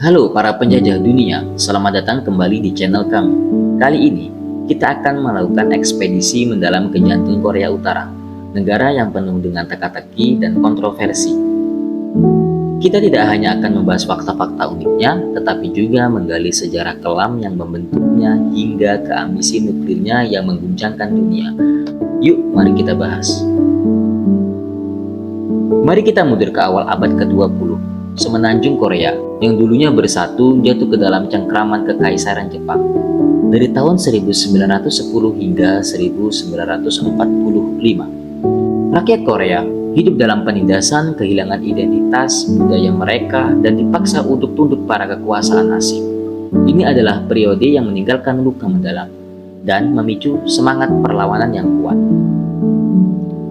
Halo para penjajah dunia, selamat datang kembali di channel kami. Kali ini, kita akan melakukan ekspedisi mendalam ke jantung Korea Utara, negara yang penuh dengan teka-teki dan kontroversi. Kita tidak hanya akan membahas fakta-fakta uniknya, tetapi juga menggali sejarah kelam yang membentuknya hingga ke ambisi nuklirnya yang mengguncangkan dunia. Yuk, mari kita bahas. Mari kita mundur ke awal abad ke-20. Semenanjung Korea yang dulunya bersatu jatuh ke dalam cengkraman Kekaisaran Jepang. Dari tahun 1910 hingga 1945, rakyat Korea hidup dalam penindasan, kehilangan identitas budaya mereka, dan dipaksa untuk tunduk pada kekuasaan asing. Ini adalah periode yang meninggalkan luka mendalam dan memicu semangat perlawanan yang kuat.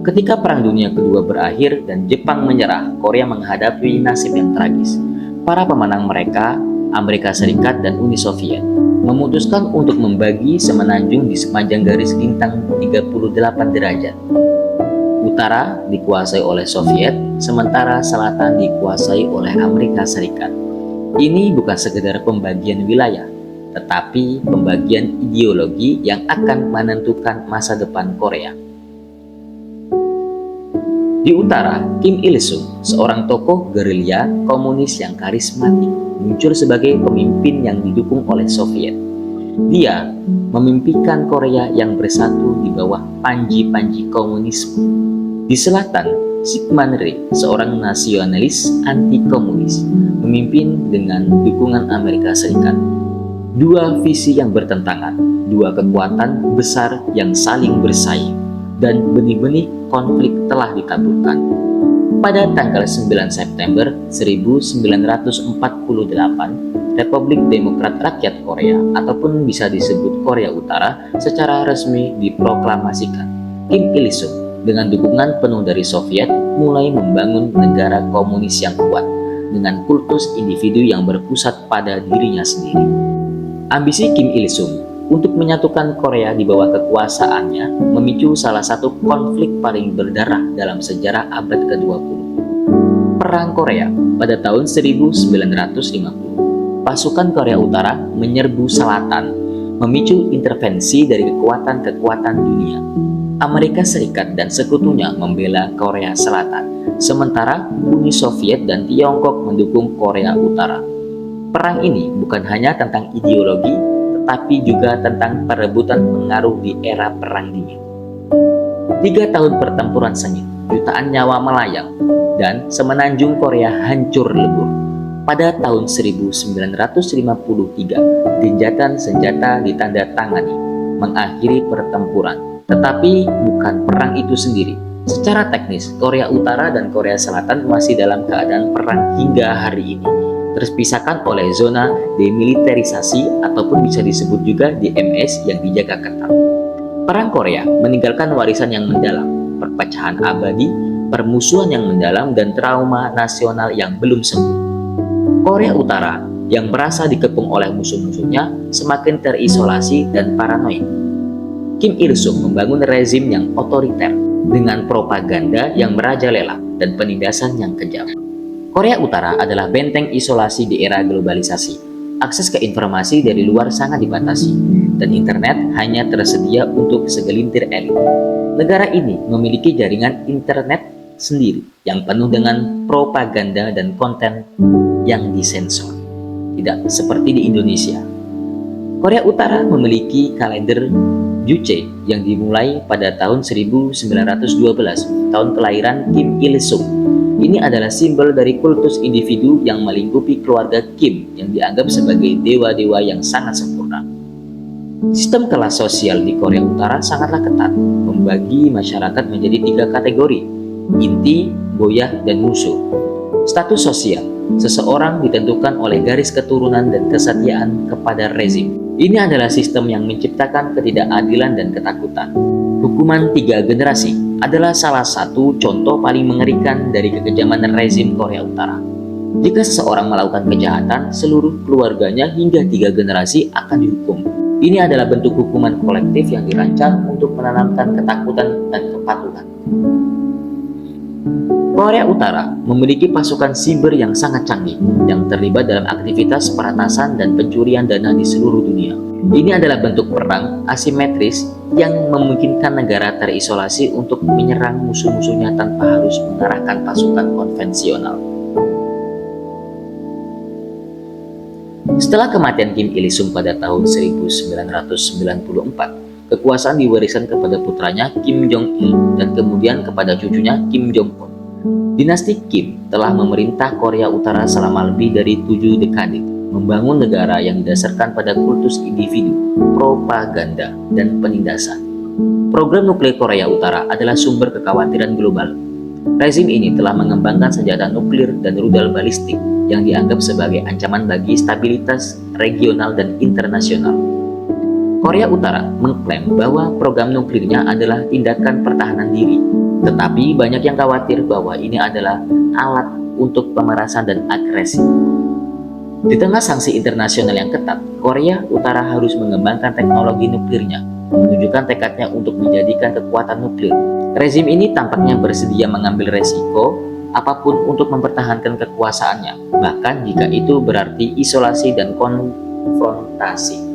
Ketika Perang Dunia Kedua berakhir dan Jepang menyerah, Korea menghadapi nasib yang tragis. Para pemenang mereka, Amerika Serikat dan Uni Soviet, memutuskan untuk membagi semenanjung di sepanjang garis lintang 38 derajat. Utara dikuasai oleh Soviet, sementara selatan dikuasai oleh Amerika Serikat. Ini bukan sekedar pembagian wilayah, tetapi pembagian ideologi yang akan menentukan masa depan Korea. Di utara, Kim Il-sung, seorang tokoh gerilya komunis yang karismatik, muncul sebagai pemimpin yang didukung oleh Soviet. Dia memimpikan Korea yang bersatu di bawah panji-panji komunisme. Di selatan, Syngman Rhee, seorang nasionalis anti-komunis, memimpin dengan dukungan Amerika Serikat. Dua visi yang bertentangan, dua kekuatan besar yang saling bersaing, dan benih-benih konflik telah ditaburkan. Pada tanggal 9 September 1948, Republik Demokrat Rakyat Korea ataupun bisa disebut Korea Utara secara resmi diproklamasikan. Kim Il-sung dengan dukungan penuh dari Soviet mulai membangun negara komunis yang kuat dengan kultus individu yang berpusat pada dirinya sendiri. Ambisi Kim Il-sung untuk menyatukan Korea di bawah kekuasaannya memicu salah satu konflik paling berdarah dalam sejarah abad ke-20. Perang Korea pada tahun 1950. Pasukan Korea Utara menyerbu selatan, memicu intervensi dari kekuatan-kekuatan dunia. Amerika Serikat dan sekutunya membela Korea Selatan, sementara Uni Soviet dan Tiongkok mendukung Korea Utara. Perang ini bukan hanya tentang ideologi, tapi juga tentang perebutan pengaruh di era Perang Dingin. 3 tahun pertempuran sengit, jutaan nyawa melayang, dan semenanjung Korea hancur lebur. Pada tahun 1953, gencatan senjata ditandatangani, mengakhiri pertempuran. Tetapi bukan perang itu sendiri. Secara teknis, Korea Utara dan Korea Selatan masih dalam keadaan perang hingga hari ini, terpisahkan oleh zona demilitarisasi ataupun bisa disebut juga DMS yang dijaga ketat. Perang Korea meninggalkan warisan yang mendalam, perpecahan abadi, permusuhan yang mendalam, dan trauma nasional yang belum sembuh. Korea Utara yang merasa dikepung oleh musuh-musuhnya semakin terisolasi dan paranoid. Kim Il-sung membangun rezim yang otoriter dengan propaganda yang merajalela dan penindasan yang kejam. Korea Utara adalah benteng isolasi di era globalisasi. Akses ke informasi dari luar sangat dibatasi, dan internet hanya tersedia untuk segelintir elit. Negara ini memiliki jaringan internet sendiri yang penuh dengan propaganda dan konten yang disensor. Tidak seperti di Indonesia. Korea Utara memiliki kalender Juche yang dimulai pada tahun 1912, tahun kelahiran Kim Il-sung. Ini adalah simbol dari kultus individu yang melingkupi keluarga Kim yang dianggap sebagai dewa-dewa yang sangat sempurna. Sistem kelas sosial di Korea Utara sangatlah ketat, membagi masyarakat menjadi 3 kategori: inti, goyah, dan musuh. Status sosial, seseorang ditentukan oleh garis keturunan dan kesetiaan kepada rezim. Ini adalah sistem yang menciptakan ketidakadilan dan ketakutan. Hukuman 3 generasi adalah salah satu contoh paling mengerikan dari kekejaman rezim Korea Utara. Jika seseorang melakukan kejahatan, seluruh keluarganya hingga 3 generasi akan dihukum. Ini adalah bentuk hukuman kolektif yang dirancang untuk menanamkan ketakutan dan kepatuhan. Korea Utara memiliki pasukan siber yang sangat canggih yang terlibat dalam aktivitas peretasan dan pencurian dana di seluruh dunia. Ini adalah bentuk perang asimetris yang memungkinkan negara terisolasi untuk menyerang musuh-musuhnya tanpa harus mengarahkan pasukan konvensional. Setelah kematian Kim Il Sung pada tahun 1994, kekuasaan diwariskan kepada putranya Kim Jong Il dan kemudian kepada cucunya Kim Jong Un. Dinasti Kim telah memerintah Korea Utara selama lebih dari 7 dekade, membangun negara yang didasarkan pada kultus individu, propaganda, dan penindasan. Program nuklir Korea Utara adalah sumber kekhawatiran global. Rezim ini telah mengembangkan senjata nuklir dan rudal balistik yang dianggap sebagai ancaman bagi stabilitas regional dan internasional. Korea Utara mengklaim bahwa program nuklirnya adalah tindakan pertahanan diri, tetapi banyak yang khawatir bahwa ini adalah alat untuk pemerasan dan agresi. Di tengah sanksi internasional yang ketat, Korea Utara harus mengembangkan teknologi nuklirnya, menunjukkan tekadnya untuk menjadikan kekuatan nuklir. Rezim ini tampaknya bersedia mengambil resiko apapun untuk mempertahankan kekuasaannya, bahkan jika itu berarti isolasi dan konfrontasi.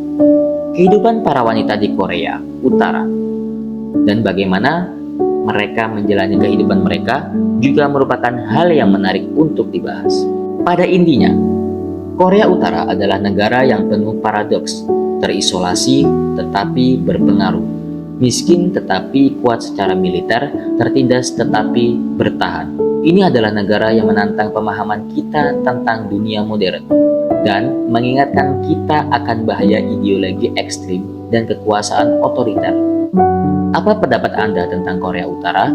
Kehidupan para wanita di Korea Utara dan bagaimana mereka menjalani kehidupan mereka juga merupakan hal yang menarik untuk dibahas. Pada intinya, Korea Utara adalah negara yang penuh paradoks, terisolasi tetapi berpengaruh, miskin tetapi kuat secara militer, tertindas tetapi bertahan. Ini adalah negara yang menantang pemahaman kita tentang dunia modern dan mengingatkan kita akan bahaya ideologi ekstrim dan kekuasaan otoriter. Apa pendapat Anda tentang Korea Utara?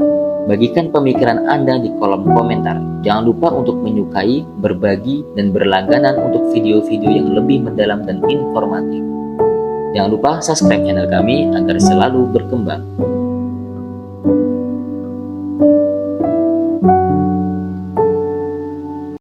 Bagikan pemikiran Anda di kolom komentar. Jangan lupa untuk menyukai, berbagi, dan berlangganan untuk video-video yang lebih mendalam dan informatif. Jangan lupa subscribe channel kami agar selalu berkembang.